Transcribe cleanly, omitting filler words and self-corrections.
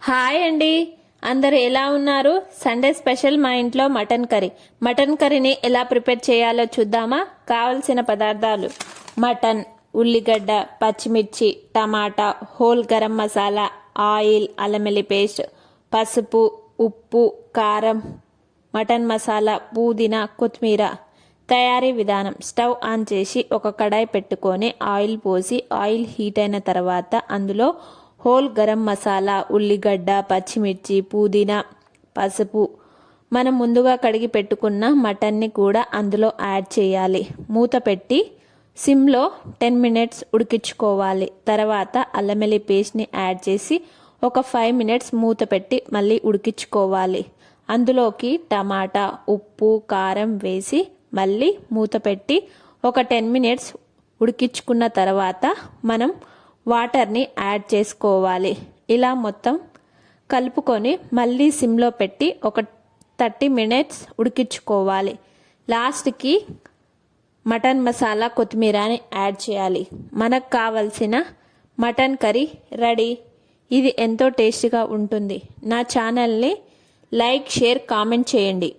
Hi అండి, అందరు ఎలా ఉన్నారు? సండే స్పెషల్ మా ఇంట్లో మటన్ కర్రీని ఎలా ప్రిపేర్ చేయాలో చూద్దామా? కావలసిన పదార్థాలు: మటన్, ఉల్లిగడ్డ, పచ్చిమిర్చి, టమాటా, హోల్ గరం మసాలా, ఆయిల్, అల్లం వెల్లుల్లి పేస్ట్, పసుపు, ఉప్పు, కారం, మటన్ మసాలా, పుదీనా, కొత్తిమీర. తయారీ విధానం: స్టవ్ ఆన్ చేసి ఒక కడాయి పెట్టుకొని ఆయిల్ పోసి ఆయిల్ హీట్ అయిన తర్వాత అందులో హోల్ గరం మసాలా, ఉల్లిగడ్డ, పచ్చిమిర్చి, పుదీనా, పసుపు, మనం ముందుగా కడిగి పెట్టుకున్న మటన్ని కూడా అందులో యాడ్ చేయాలి. మూత పెట్టి సిమ్లో 10 మినిట్స్ ఉడికించుకోవాలి. తర్వాత అల్లం వెల్లుల్లి పేస్ట్ని యాడ్ చేసి ఒక 5 మినిట్స్ మూత పెట్టి మళ్ళీ ఉడికించుకోవాలి. అందులోకి టమాటా, ఉప్పు, కారం వేసి మళ్ళీ మూత పెట్టి ఒక 10 మినిట్స్ ఉడికించుకున్న తర్వాత మనం వాటర్ని యాడ్ చేసుకోవాలి. ఇలా మొత్తం కలుపుకొని మళ్ళీ సిమ్లో పెట్టి ఒక 30 మినిట్స్ ఉడికించుకోవాలి. లాస్ట్కి మటన్ మసాలా, కొత్తిమీరని యాడ్ చేయాలి. మనకు కావలసిన మటన్ కర్రీ రెడీ. ఇది ఎంతో టేస్టీగా ఉంటుంది. నా ఛానల్ని లైక్, షేర్, కామెంట్ చేయండి.